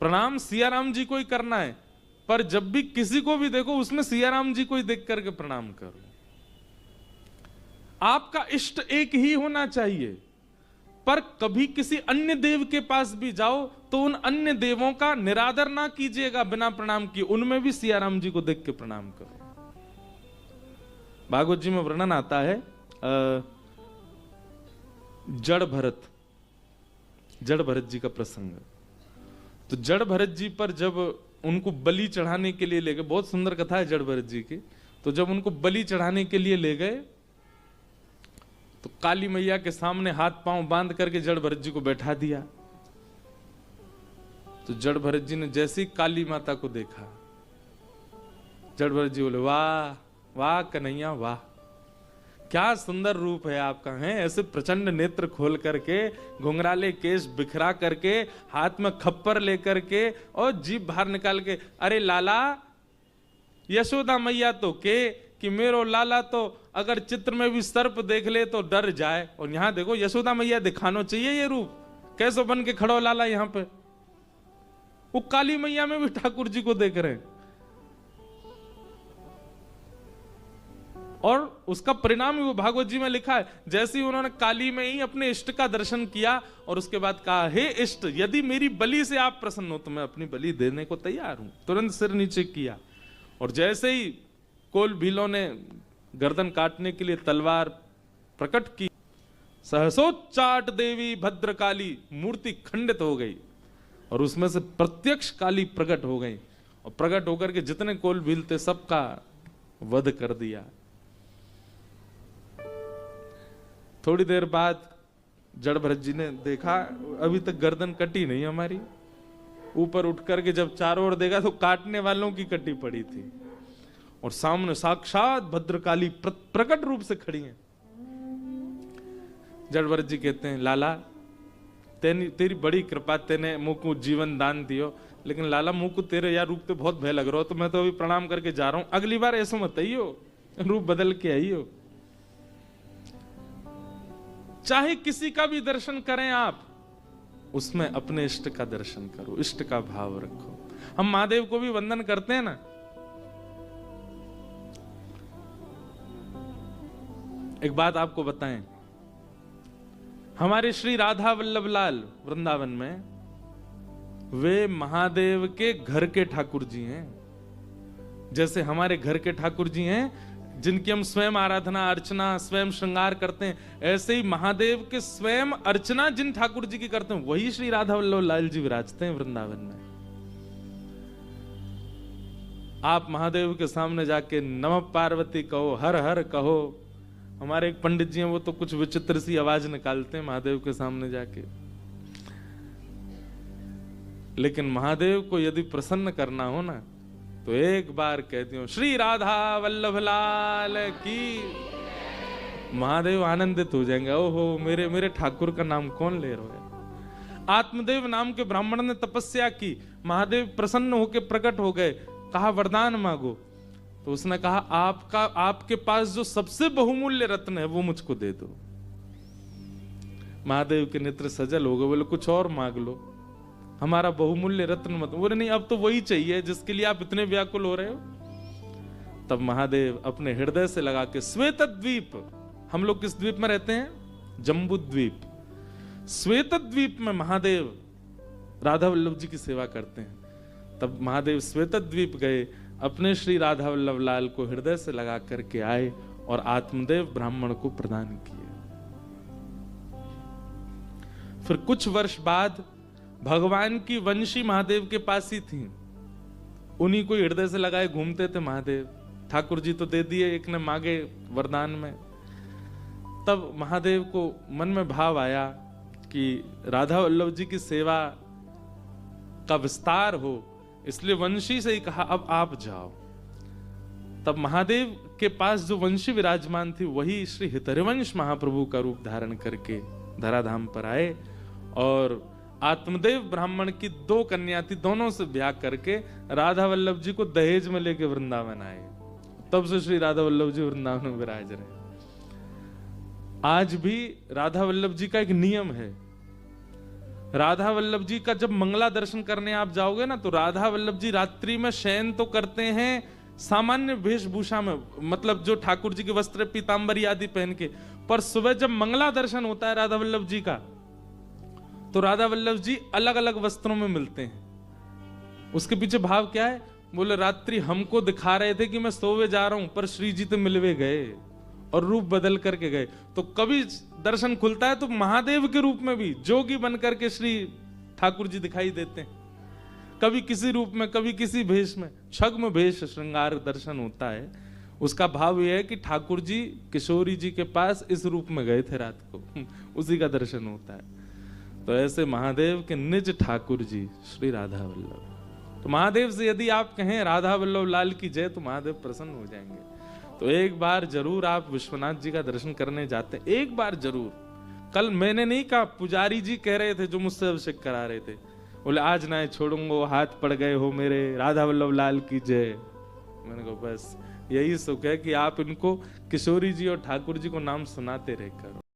प्रणाम सियाराम जी को ही करना है, पर जब भी किसी को भी देखो उसमें सियाराम जी को ही देख करके प्रणाम करो। आपका इष्ट एक ही होना चाहिए, पर कभी किसी अन्य देव के पास भी जाओ तो उन अन्य देवों का निरादर ना कीजिएगा बिना प्रणाम किए, उनमें भी सियाराम जी को देख के प्रणाम करो। भागवत जी में वर्णन आता है जड़ भरत जी का प्रसंग। तो जड़ भरत जी पर जब उनको बलि चढ़ाने के लिए ले गए, बहुत सुंदर कथा है जड़ भरत जी की। तो जब उनको बलि चढ़ाने के लिए ले गए तो काली मैया के सामने हाथ पांव बांध करके जड़ भरत जी को बैठा दिया। तो जड़ भरत जी ने जैसे ही काली माता को देखा, जड़ भरत जी बोले वाह वाह कन्हैया वाह, क्या सुंदर रूप है आपका, है ऐसे प्रचंड नेत्र खोल करके, घुंघराले केश बिखरा करके, हाथ में खप्पर लेकर के और जीभ बाहर निकाल के, अरे लाला यशोदा मैया तो के कि मेरो लाला तो अगर चित्र में भी सर्प देख ले तो डर जाए। और यहां देखो यशोदा मैया दिखाना चाहिए ये रूप, कैसे बन के खड़ो लाला यहां पे। वो काली मैया में भी ठाकुर जी को देख रहे हैं, और उसका परिणाम भी वो भागवत जी में लिखा है। जैसे ही उन्होंने काली में ही अपने इष्ट का दर्शन किया और उसके बाद कहा, हे इष्ट यदि मेरी बलि से आप प्रसन्न हो तो मैं अपनी बलि देने को तैयार हूं। तुरंत सिर नीचे किया, और जैसे ही कोल भीलों ने गर्दन काटने के लिए तलवार प्रकट की, सहसोच्चाट देवी भद्रकाली मूर्ति खंडित हो गई और उसमें से प्रत्यक्ष काली प्रकट हो गई, और प्रकट होकर के जितने कोल भील थे सबका वध कर दिया। थोड़ी देर बाद जड़ भरत जी ने देखा अभी तक गर्दन कटी नहीं हमारी, ऊपर उठ करके जब चारों ओर देखा तो काटने वालों की कटी पड़ी थी, और सामने साक्षात भद्रकाली प्रकट रूप से खड़ी हैं। जड़ भरत जी कहते हैं, लाला तेरी बड़ी कृपा, तेने मुझको जीवन दान दियो, लेकिन लाला मुझको तेरे यार रूप पे बहुत भय लग रहा हो, तो मैं तो अभी प्रणाम करके जा रहा हूं, अगली बार ऐसा मत आइयो, रूप बदल के आइयो। चाहे किसी का भी दर्शन करें आप, उसमें अपने इष्ट का दर्शन करो, इष्ट का भाव रखो। हम महादेव को भी वंदन करते हैं ना। एक बात आपको बताएं, हमारे श्री राधा वल्लभ लाल वृंदावन में वे महादेव के घर के ठाकुर जी हैं। जैसे हमारे घर के ठाकुर जी हैं जिनकी हम स्वयं आराधना अर्चना स्वयं श्रृंगार करते हैं, ऐसे ही महादेव के स्वयं अर्चना जिन ठाकुर जी की करते हैं वही श्री राधा वल्लभ लाल जी विराजते हैं वृंदावन में। आप महादेव के सामने जाके नमः पार्वती कहो, हर हर कहो। हमारे एक पंडित जी हैं, वो तो कुछ विचित्र सी आवाज निकालते हैं महादेव के सामने जाके, लेकिन महादेव को यदि प्रसन्न करना हो ना तो एक बार कहती हूं श्री राधा वल्लभ लाल की, महादेव आनंदित हो जाएंगे। ओहो मेरे मेरे ठाकुर का नाम कौन ले रहा है। आत्मदेव नाम के ब्राह्मण ने तपस्या की, महादेव प्रसन्न होकर प्रकट हो गए, कहा वरदान मांगो। तो उसने कहा आपके पास जो सबसे बहुमूल्य रत्न है वो मुझको दे दो। महादेव के नेत्र सजल हो गए, बोले कुछ और मांग लो, हमारा बहुमूल्य रत्न मत। बोले नहीं अब तो वही चाहिए जिसके लिए आप इतने व्याकुल हो रहे हो। तब महादेव अपने हृदय से लगा के श्वेत द्वीप, हम लोग किस द्वीप में रहते हैं? जम्बू द्वीप। श्वेत द्वीप में महादेव राधा वल्लभ जी की सेवा करते हैं। तब महादेव श्वेत द्वीप गए, अपने श्री राधा वल्लभ लाल को हृदय से लगा करके आए और आत्मदेव ब्राह्मण को प्रदान किए। फिर कुछ वर्ष बाद भगवान की वंशी महादेव के पास ही थी, उन्हीं को हृदय से लगाए घूमते थे महादेव। ठाकुर जी तो दे दिए, एक ने मांगे वरदान में। तब महादेव को मन में भाव आया कि राधा वल्लभ जी की सेवा का विस्तार हो, इसलिए वंशी से ही कहा अब आप जाओ। तब महादेव के पास जो वंशी विराजमान थी वही श्री हितरिवंश महाप्रभु का रूप धारण करके धराधाम पर आए और आत्मदेव ब्राह्मण की 2 कन्या थी, दोनों से ब्याह करके राधा वल्लभ जी को दहेज में लेके वृंदावन आए। तब से श्री राधा वल्लभ जी वृंदावन में विराज रहे। आज भी राधा वल्लभ जी का एक नियम है, राधा वल्लभ जी का जब मंगला दर्शन करने आप जाओगे ना, तो राधा वल्लभ जी रात्रि में शयन तो करते हैं सामान्य वेशभूषा में, मतलब जो ठाकुर जी के वस्त्र पीतांबरी आदि पहन के, पर सुबह जब मंगला दर्शन होता है राधा वल्लभ जी का, तो राधा वल्लभ जी अलग अलग वस्त्रों में मिलते हैं। उसके पीछे भाव क्या है? बोले रात्रि हमको दिखा रहे थे कि मैं सोवे जा रहा हूं, पर श्री जी तो मिलवे गए और रूप बदल करके गए। तो कभी दर्शन खुलता है तो महादेव के रूप में भी जोगी बन करके श्री ठाकुर जी दिखाई देते हैं, कभी किसी रूप में, कभी किसी भेष में, छद्म भेष श्रृंगार दर्शन होता है। उसका भाव यह है कि ठाकुर जी किशोरी जी के पास इस रूप में गए थे रात को, उसी का दर्शन होता है। तो ऐसे महादेव के निज ठाकुर जी श्री राधा वल्लभ। तो महादेव से यदि आप कहें राधा वल्लभ लाल की जय, तो महादेव प्रसन्न हो जाएंगे। तो एक बार जरूर आप विश्वनाथ जी का दर्शन करने जाते, एक बार जरूर। कल मैंने नहीं कहा, पुजारी जी कह रहे थे जो मुझसे अभिषेक करा रहे थे, बोले आज ना छोड़ूंगा, हाथ पड़ गए हो मेरे, राधा वल्लभ लाल की जय। मैंने कहा बस यही सुख है कि आप इनको किशोरी जी और ठाकुर जी को नाम सुनाते रह करो।